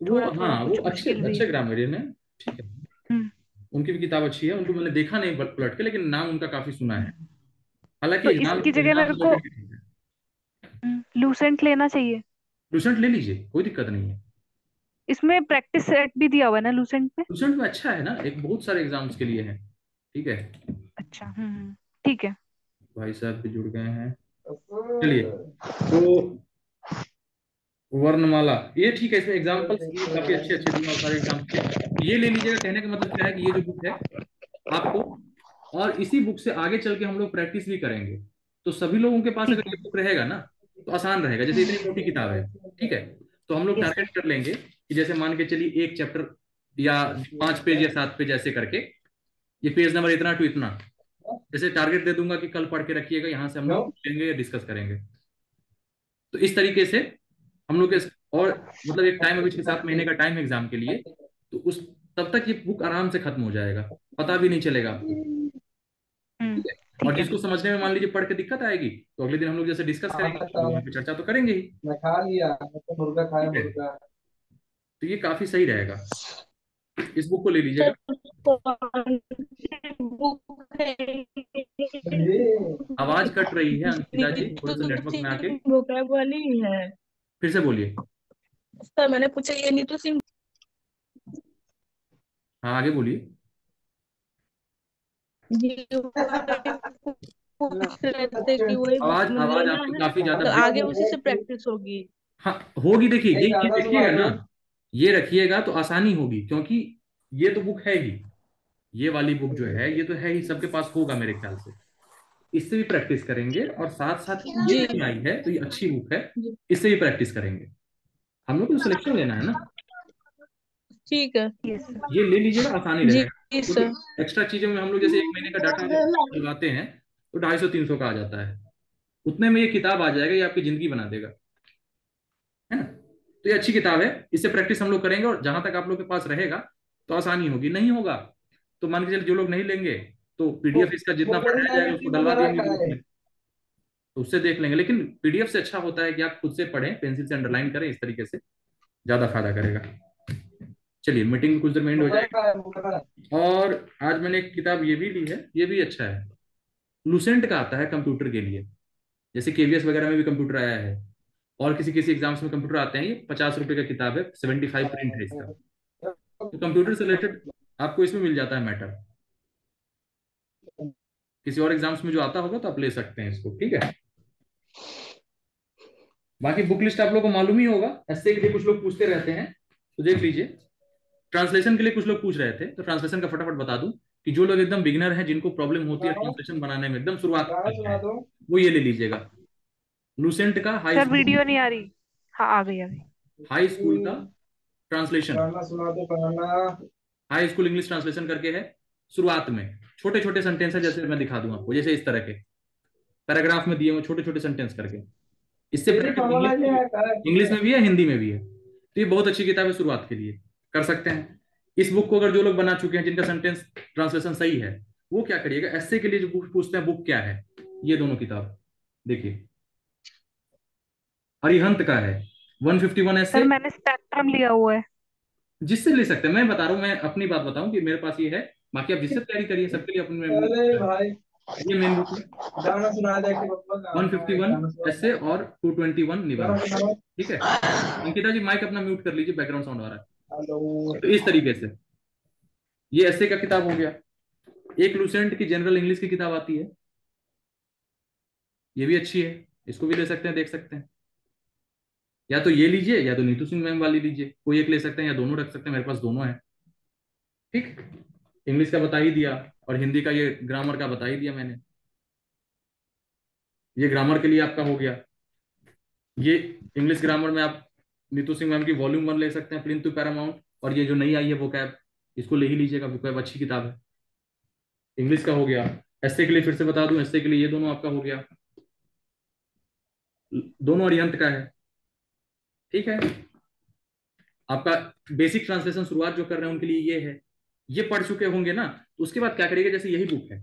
Speaker 1: वो
Speaker 3: थोड़ा थोड़ा
Speaker 1: हाँ, वो
Speaker 3: कुछ
Speaker 1: अच्छे
Speaker 3: मुश्किल भी
Speaker 1: अच्छे
Speaker 3: है।
Speaker 1: ग्रामरियन है। ठीक है,
Speaker 3: हम्म।
Speaker 1: उनकी भी किताब अच्छी है, उनको मैंने देखा नहीं पलट के, लेकिन नाम उनका काफी सुना है। हालांकि
Speaker 3: तो
Speaker 1: एग्जाम
Speaker 3: इसकी जगह
Speaker 1: एग्जाम
Speaker 3: मेरे को
Speaker 1: रिलेटेड है।
Speaker 3: लूसेंट लेना चाहिए।
Speaker 1: लूसेंट ले लीजिए, कोई दिक्कत नहीं है।
Speaker 3: इसमें प्रैक्टिस सेट भी दिया हुआ है ना लूसेंट में?
Speaker 1: लूसेंट में अच्छा है ना, एक बहुत सारे एग्जाम्स के लिए है। ठीक है।
Speaker 3: अच्छा ठीक है।
Speaker 1: भाई साहब भी जुड़ गए हैं। चलिए, तो वर्णमाला, ये ठीक है, इसमें एग्जाम्पल्स भी काफी अच्छे अच्छे दिए, और सारे एग्जाम्स के। ये ले लीजिएगा। कहने का मतलब क्या है कि ये जो बुक है आपको, और इसी बुक से आगे चल के हम लोग प्रैक्टिस भी करेंगे। तो सभी लोगों के पास अगर
Speaker 3: ठीक है।
Speaker 1: ये बुक रहेगा ना, तो आसान रहेगा। जैसे इतनी मोटी किताब है, ठीक है, तो हम लोग
Speaker 3: यस
Speaker 1: टारगेट
Speaker 3: सर।
Speaker 1: कर लेंगे कि जैसे मान के चलिए एक चैप्टर या 5 पेज या 7 पेज ऐसे करके, ये पेज नंबर इतना टू इतना, जैसे टारगेट दे दूंगा कि कल पढ़ के रखिएगा, यहाँ से हम लोग लेंगे या डिस्कस करेंगे। तो इस तरीके से हम लोग और मतलब एक टाइम, अभी 6-7 महीने का टाइम है एग्जाम के लिए, तो उस तब तक ये बुक आराम से खत्म हो जाएगा, पता भी नहीं चलेगा आपको। ठीक है। और
Speaker 3: ठीक है।
Speaker 1: जिसको समझने में मान लीजिए पढ़ के दिक्कत आएगी, तो अगले दिन हम लोग जैसे डिस्कस करेंगे, तो वहाँ पे चर्चा तो करेंगे ही।
Speaker 6: मैं खा लिया, मैं तो मुर्गा खाया
Speaker 1: ठीक है,
Speaker 6: मुर्गा।
Speaker 1: तो ये काफी सही रहेगा, इस बुक को ले लीजिएगा।
Speaker 7: सर कौन सी बुक है
Speaker 6: ये
Speaker 1: आवाज कट रही है अंकिता जी, थोड़ा सा
Speaker 7: नीतू
Speaker 1: नेटवर्क में आके
Speaker 7: सिंह वोकैब वाली है?
Speaker 1: फिर से बोलिए।
Speaker 7: सर मैंने पूछा ये नीतू सिंह
Speaker 1: हाँ, आगे बोलिए।
Speaker 7: जी पूछ रहे थे कि वही
Speaker 1: आवाज आवाज
Speaker 7: लेना
Speaker 1: आपकी
Speaker 7: है
Speaker 1: काफी ज्यादा
Speaker 7: तो
Speaker 1: ब्रेक।
Speaker 7: आगे उसी से प्रैक्टिस होगी?
Speaker 1: हाँ, होगी। देखिए,
Speaker 6: एक
Speaker 1: ये
Speaker 6: आधा
Speaker 1: रखिएगा
Speaker 6: सुबह
Speaker 1: ना, ये रखिएगा तो आसानी होगी, क्योंकि ये तो बुक है ही, ये वाली बुक जो है ये तो है ही, सबके पास होगा मेरे ख्याल से। इससे भी प्रैक्टिस करेंगे, और साथ साथ ये
Speaker 7: जी
Speaker 1: नहीं आई है तो ये अच्छी बुक है,
Speaker 7: जी
Speaker 1: इससे भी प्रैक्टिस करेंगे। हम लोग को तो सिलेक्शन लेना है ना।
Speaker 7: ठीक है।
Speaker 3: Yes sir.
Speaker 1: ये ले लीजिएगा, आसानी
Speaker 7: जी
Speaker 1: रहेगा,
Speaker 7: जी
Speaker 1: क्योंकि
Speaker 7: सर।
Speaker 1: एक्स्ट्रा चीजों में हम लोग जैसे 1 महीने का डाटा लगाते हैं, तो 250-300 का आ जाता है, उतने में ये किताब आ जाएगा, ये आपकी जिंदगी बना देगा, है ना। तो ये अच्छी किताब है, इससे प्रैक्टिस हम लोग करेंगे, और जहां तक आप लोग के पास रहेगा तो आसानी होगी। नहीं होगा तो मान के चलिए जो लोग नहीं लेंगे, तो पीडीएफ इसका जितना
Speaker 6: खोपड़ी
Speaker 1: पढ़ाया
Speaker 6: में
Speaker 1: जाएगा
Speaker 6: भी
Speaker 1: उसको
Speaker 6: तीन
Speaker 1: डलवा
Speaker 6: बड़ा
Speaker 1: देंगे ग्रुप
Speaker 6: खाए।
Speaker 1: में, तो उससे देख लेंगे। लेकिन पीडीएफ से अच्छा होता है कि आप खुद से पढ़ें, पेंसिल से अंडरलाइन करें, इस तरीके से ज्यादा फायदा करेगा। चलिए, मीटिंग कुछ देर में एंड हो
Speaker 6: मुर्गा
Speaker 1: जाएगी।
Speaker 6: खाए मुर्गा।
Speaker 1: और आज मैंने एक किताब ये भी ली है, ये भी अच्छा है, लुसेंट का आता है कंप्यूटर के लिए। जैसे केवीएस वगैरह में भी कंप्यूटर आया है, और किसी किसी एग्जाम्स में कंप्यूटर आते हैं। ये 50 रुपए का किताब है, 75 प्रिंट है इसका। तो कंप्यूटर से रिलेटेड आपको इसमें मिल जाता है मैटर। किसी और एग्जाम्स में जो आता होगा तो आप ले सकते हैं इसको, ठीक है। बाकी बुक लिस्ट आप लोग को मालूम ही होगा। ऐसे के लिए कुछ लोग पूछते रहते हैं, तो देख लीजिए। ट्रांसलेशन के लिए कुछ लोग पूछ रहे थे, तो ट्रांसलेशन का फटाफट बता दूं कि जो लोग एकदम बिगिनर हैं, जिनको प्रॉब्लम होती है
Speaker 6: गाना
Speaker 1: ट्रांसलेशन बनाने में, एकदम शुरुआत
Speaker 6: गाना
Speaker 1: करते
Speaker 6: सुना
Speaker 1: हैं,
Speaker 6: दो।
Speaker 1: वो ये ले लीजिएगा। लूसेंट का हाई
Speaker 3: सर
Speaker 1: स्कूल,
Speaker 3: वीडियो नहीं आ रही। हाँ आ गई आ गई।
Speaker 1: हाई स्कूल का ट्रांसलेशन,
Speaker 6: गाना सुना दो गाना।
Speaker 1: हाई स्कूल इंग्लिश ट्रांसलेशन करके है। शुरुआत में छोटे छोटे सेंटेंस है, जैसे मैं दिखा दूं आपको, जैसे इस तरह के पैराग्राफ में दिए हुए छोटे छोटे सेंटेंस करके। इससे
Speaker 6: तेरी
Speaker 1: प्रैक्टिस
Speaker 6: कमला क्या है का
Speaker 1: इंग्लिश में भी है, हिंदी में भी है। तो ये बहुत अच्छी किताब है शुरुआत के लिए, कर सकते हैं। इस बुक को अगर जो लोग बना चुके हैं, जिनका सेंटेंस ट्रांसलेशन सही है, वो क्या करिएगा, एस्से के लिए जो बुक पूछते हैं बुक क्या है, ये दोनों किताब देखिए। अरिहंत का है 151
Speaker 3: सर
Speaker 1: एस्से।
Speaker 3: मैंने स्पेक्ट्रम लिया हुआ है।
Speaker 1: जिससे ले सकते हैं, मैं बता रहा हूँ, मैं अपनी बात बताऊं कि मेरे पास ये है। बाकी आप जिससे तैयारी करिए, सबके लिए अपनी
Speaker 6: अरे भाई
Speaker 1: ये मेन बुक है।
Speaker 6: गाना सुना दे कि पापा गाना
Speaker 1: 151
Speaker 6: सुना
Speaker 1: एस्से और 221
Speaker 6: गाना
Speaker 1: निबंध,
Speaker 6: सुना।
Speaker 1: ठीक है। अंकिता जी माइक अपना म्यूट कर लीजिए, बैकग्राउंड साउंड आ रहा है।
Speaker 6: हेलो।
Speaker 1: तो इस तरीके से ये एस्से का किताब हो गया। एक लूसेंट की जनरल इंग्लिश की किताब आती है, ये भी अच्छी है, इसको भी ले सकते हैं, देख सकते हैं। या तो ये लीजिए या तो नीतू सिंह मैम वाली लीजिए, कोई एक ले सकते हैं या दोनों रख सकते हैं, मेरे पास दोनों है, ठीक। इंग्लिश का बता ही दिया, और हिंदी का ये ग्रामर का बता ही दिया मैंने। ये ग्रामर के लिए आपका हो गया। ये इंग्लिश ग्रामर में आप नीतू सिंह मैम की वॉल्यूम 1 ले सकते हैं, प्लिंथ टू पैरामाउंट। और ये जो नई आई है वोकैब, इसको ले ही लीजिएगा, वोकैब अच्छी किताब है। इंग्लिश का हो गया। एस्से के लिए फिर से बता दूं, एस्से के लिए ये दोनों आपका हो गया, दोनों अरिहंत का है, ठीक है। आपका बेसिक ट्रांसलेशन शुरुआत जो कर रहे हैं उनके लिए ये है। ये पढ़ चुके होंगे ना, तो उसके बाद क्या करिएगा, जैसे यही बुक है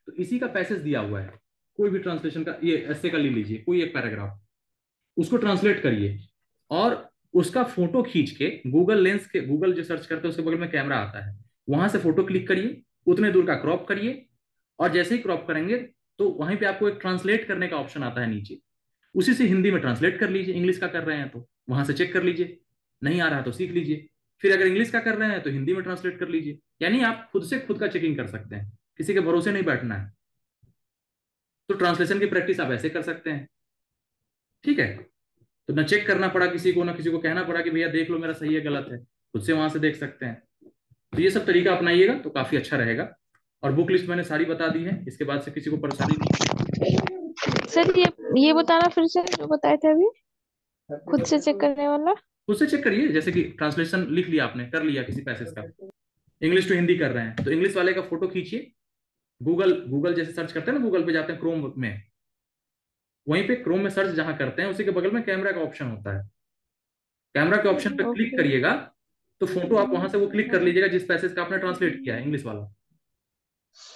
Speaker 1: तो इसी का पैसेज दिया हुआ है, कोई भी ट्रांसलेशन का, ये एस्से का ले लीजिए, कोई एक पैराग्राफ, उसको ट्रांसलेट करिए और उसका फोटो खींच के गूगल लेंस के, गूगल जो सर्च करते हैं उसके बगल में कैमरा आता है, वहां से फोटो क्लिक करिए, उतने दूर का क्रॉप करिए, और जैसे ही क्रॉप करेंगे तो वहीं पे आपको एक ट्रांसलेट करने का ऑप्शन आता है नीचे, उसी से हिंदी में ट्रांसलेट कर लीजिए। इंग्लिश का कर रहे हैं तो वहां से चेक कर लीजिए, नहीं आ रहा तो सीख लीजिए। फिर अगर इंग्लिश का कर रहे हैं तो हिंदी में ट्रांसलेट कर लीजिए। यानी आप खुद से खुद का चेकिंग कर सकते हैं, किसी के भरोसे नहीं बैठना है। तो ट्रांसलेशन की प्रैक्टिस आप ऐसे कर सकते हैं, ठीक है। तो ना चेक करना पड़ा किसी को, ना किसी को कहना पड़ा कि भैया देख लो मेरा सही है गलत है, खुद से वहां से देख सकते हैं। तो ये सब तरीका अपनाइएगा तो काफी अच्छा रहेगा। और बुक लिस्ट मैंने सारी बता दी है, इसके बाद से किसी को परेशानी नहीं।
Speaker 8: सर ये बताना फिर से जो बताए थे अभी, खुद से चेक करने वाला।
Speaker 1: खुद से चेक करिए, जैसे कि ट्रांसलेशन लिख लिया आपने, कर लिया किसी पैसेज का, इंग्लिश टू हिंदी कर रहे हैं, तो इंग्लिश वाले का फोटो खींचिए, गूगल गूगल जैसे सर्च करते हैं ना, गूगल पे जाते हैं क्रोम में, वहीं पे क्रोम में सर्च जहां करते हैं उसी के बगल में कैमरा का ऑप्शन होता है, कैमरा के ऑप्शन पे क्लिक
Speaker 8: ओके।
Speaker 1: करिएगा तो फोटो आप वहां से वो क्लिक कर लीजिएगा जिस पैसेज का आपने ट्रांसलेट किया है इंग्लिश वाला।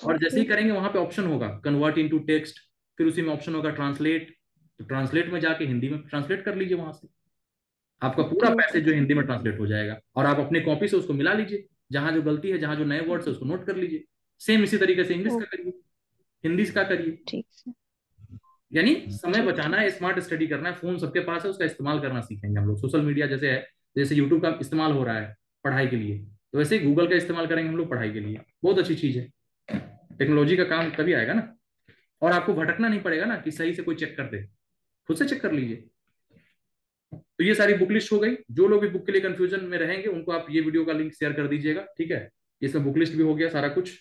Speaker 1: और जैसे ही करेंगे वहां पे ऑप्शन होगा कन्वर्ट इनटू टेक्स्ट, फिर उसी में ऑप्शन होगा ट्रांसलेट, तो ट्रांसलेट में जाके हिंदी में ट्रांसलेट कर लीजिए, वहां से आपका पूरा
Speaker 8: ठीक है।
Speaker 1: पैसेज जो हिंदी में ट्रांसलेट हो जाएगा। और आप अपने कॉपी से उसको मिला लीजिए, जहां जो गलती है, जहां जो नए वर्ड्स है उसको नोट कर लीजिए। सेम इसी तरीके से इंग्लिश का करिए, हिंदी का करिए।
Speaker 8: ठीक है।
Speaker 1: यानी समय
Speaker 8: ठीक
Speaker 1: बचाना है, स्मार्ट स्टडी करना है, फोन सबके पास है, उसका इस्तेमाल करना सीखेंगे हम लोग। सोशल मीडिया जैसे है, जैसे यूट्यूब का इस्तेमाल हो रहा है पढ़ाई के लिए, तो वैसे ही गूगल का इस्तेमाल करेंगे हम लोग पढ़ाई के लिए। बहुत अच्छी चीज है, टेक्नोलॉजी का काम तभी आएगा ना। और आपको भटकना नहीं पड़ेगा ना कि सही से कोई चेक कर दे, खुद से चेक कर लीजिए। तो ये सारी बुक लिस्ट हो गई। जो लोग भी बुक के लिए कंफ्यूजन में रहेंगे उनको आप ये वीडियो का लिंक शेयर कर दीजिएगा, ठीक है। इसमें बुक लिस्ट भी हो गया सारा कुछ,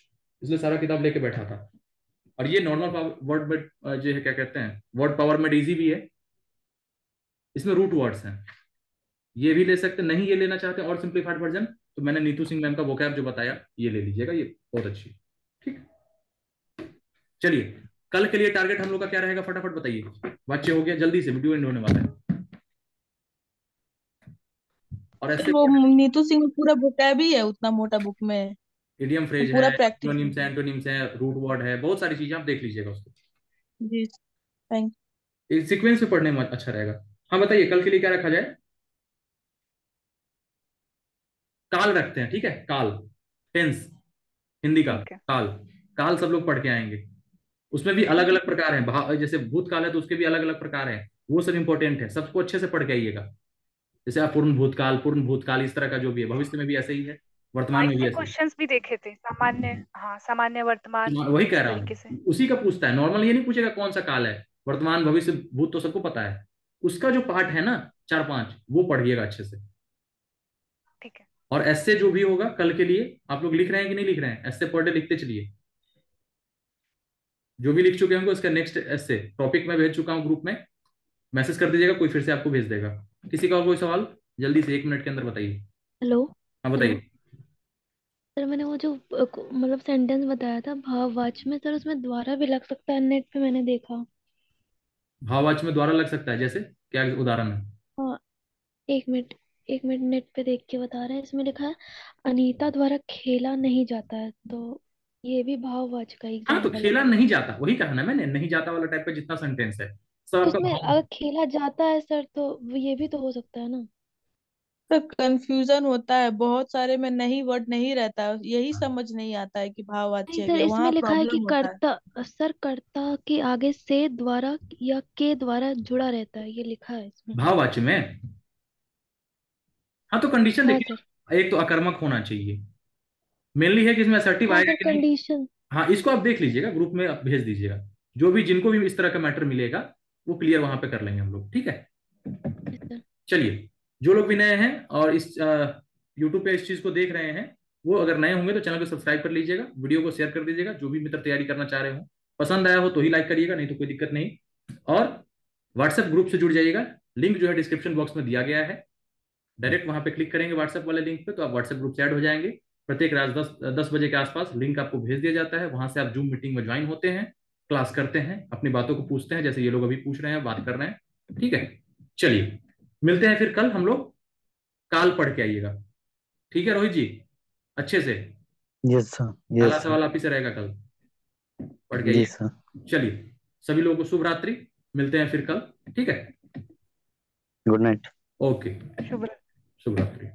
Speaker 1: इसलिए सारा किताब लेके बैठा था। और ये नॉर्मल वर्ड में जो है क्या कहते हैं, वर्ड पावर में इजी भी है, इसमें रूट वर्ड्स हैं, ये भी ले सकते हैं। नहीं ये लेना चाहते हैं और सिंप्लीफाइड वर्जन, तो मैंने नीतू सिंह मैम का वोकैब जो बताया ये ले लीजिएगा, ये बहुत अच्छी, ठीक। चलिए कल के लिए टारगेट हम लोग का क्या रहेगा, फटाफट बताइए। बच्चे हो गया, जल्दी से वीडियो एंड होने वाला है। और ऐसे
Speaker 7: वो नीतू सिंह में पूरा वोकैब ही है उतना मोटा बुक में,
Speaker 1: इडियम
Speaker 7: तो
Speaker 1: फ्रेज है,
Speaker 7: पूरा प्रैक्टिस।
Speaker 1: एंटोनिम्स है, रूट वर्ड है, बहुत सारी चीजें आप देख लीजिएगा उसको,
Speaker 7: जी थैंक।
Speaker 1: इस सीक्वेंस में पढ़ने में अच्छा रहेगा। हाँ बताइए कल के लिए क्या रखा जाए। काल रखते हैं, ठीक है, काल, टेंस, हिंदी का
Speaker 3: ठीक है।
Speaker 1: काल। काल सब लोग पढ़ के आएंगे, उसमें भी अलग अलग प्रकार हैं, जैसे भूतकाल है तो उसके भी अलग अलग प्रकार हैं, वो सब इंपॉर्टेंट है, सबको अच्छे से पढ़ के आइएगा। जैसे आप पूर्ण भूतकाल, इस तरह का जो भी है, भविष्य में भी ऐसे ही है, वर्तमान में भी
Speaker 3: के
Speaker 1: ऐसे
Speaker 3: क्वेश्चंस भी देखे थे, सामान्य, हाँ सामान्य वर्तमान,
Speaker 1: वही कह
Speaker 3: इस
Speaker 1: रहा
Speaker 3: तरीके से।
Speaker 1: हूँ, उसी का पूछता है। नॉर्मल ये नहीं पूछेगा कौन सा काल है, वर्तमान भविष्य भूत तो सबको पता है। उसका जो पार्ट है ना 4-5, वो पढ़िएगा अच्छे से।
Speaker 3: ठीक है।
Speaker 1: और ऐसे जो भी होगा कल के लिए, आप लोग लिख रहे हैं कि नहीं लिख रहे हैं? ऐसे पर डे लिखते चलिए। जो भी लिख चुके होंगे उसका नेक्स्ट ऐसे टॉपिक में भेज चुका हूँ ग्रुप में, मैसेज कर दीजिएगा, कोई फिर से आपको भेज देगा। किसी का और कोई सवाल जल्दी से 1 मिनट के अंदर बताइए।
Speaker 2: हेलो।
Speaker 1: हाँ
Speaker 2: हेलो
Speaker 1: बताइए।
Speaker 2: सर, मैंने वो जो मतलब सेंटेंस बताया था भाववाचक में, सर उसमें द्वारा भी लग सकता है, नेट पे मैंने देखा।
Speaker 1: भाववाचक में द्वारा लग सकता है, जैसे क्या उदाहरण है?
Speaker 2: हाँ, 1 मिनट, 1 मिनट, नेट पे देख के बता रहे हैं। इसमें लिखा है अनीता द्वारा खेला नहीं जाता है, तो ये भी भाववाचक का
Speaker 1: हाँ तो
Speaker 2: एग्जाम्पल है
Speaker 1: खेला
Speaker 2: क्या?
Speaker 1: नहीं जाता, वही कहा ना मैंने, नहीं जाता वाला टाइप का जितना सेंटेंस है सब
Speaker 2: तो
Speaker 1: आपका
Speaker 2: उसमें
Speaker 1: भाव।
Speaker 2: अगर खेला जाता है सर, तो ये भी तो हो सकता है ना?
Speaker 7: तो कंफ्यूजन होता है, बहुत सारे में नहीं वर्ड नहीं रहता है, यही समझ नहीं आता है कि
Speaker 2: नहीं
Speaker 7: भाववाच्य
Speaker 2: सर,
Speaker 7: है,
Speaker 2: इसमें
Speaker 7: वहां
Speaker 2: लिखा है कि
Speaker 7: प्रॉब्लम होता है।
Speaker 2: कर्ता, सर कर्ता के आगे से द्वारा या के द्वारा जुड़ा रहता है, ये लिखा है इसमें।
Speaker 1: भाववाच्य में हाँ तो कंडीशन
Speaker 2: हाँ
Speaker 1: देखिए,
Speaker 2: सर।
Speaker 1: एक तो अकर्मक होना चाहिए, मेनली है कि इसमें असर्टिव
Speaker 2: हाँ
Speaker 1: आएगा
Speaker 2: सर,
Speaker 1: कि नहीं।
Speaker 2: कंडीशन।
Speaker 1: हाँ इसको आप देख लीजिएगा, ग्रुप में आप भेज दीजिएगा, जो भी जिनको भी इस तरह का मैटर मिलेगा वो क्लियर वहां पे कर लेंगे हम लोग, ठीक है।
Speaker 2: Yes sir.
Speaker 1: चलिए, जो लोग भी नए हैं और इस यूट्यूब पे इस चीज को देख रहे हैं, वो अगर नए होंगे तो चैनल को सब्सक्राइब कर लीजिएगा, वीडियो को शेयर कर दीजिएगा, जो भी मित्र तैयारी करना चाह रहे हो। पसंद आया हो तो ही लाइक करिएगा, नहीं तो कोई दिक्कत नहीं। और व्हाट्सएप ग्रुप से जुड़ जाइएगा, लिंक जो है डिस्क्रिप्शन बॉक्स में दिया गया है, डायरेक्ट वहां पे क्लिक करेंगे व्हाट्सएप वाले लिंक पे तो आप व्हाट्सएप ग्रुप से ऐड हो जाएंगे। प्रत्येक रात 10 बजे के आसपास लिंक आपको भेज दिया जाता है, वहां से आप जूम मीटिंग में ज्वाइन होते हैं, क्लास करते हैं, अपनी बातों को पूछते हैं, जैसे ये लोग अभी पूछ रहे हैं, बात कर रहे हैं, ठीक है। चलिए, मिलते हैं फिर कल हम लोग, काल पढ़ के आइएगा, ठीक है रोहित जी, अच्छे से।
Speaker 4: Yes sir.
Speaker 1: काला
Speaker 4: यस सर।
Speaker 1: सवाल आप ही से रहेगा कल, पढ़ के
Speaker 4: जी
Speaker 1: आइए।
Speaker 4: सर।
Speaker 1: चलिए, सभी लोगों को शुभ रात्रि, मिलते हैं फिर कल, ठीक है।
Speaker 4: Good night.
Speaker 1: ओके,
Speaker 3: शुभ
Speaker 1: शुभ रात्रि।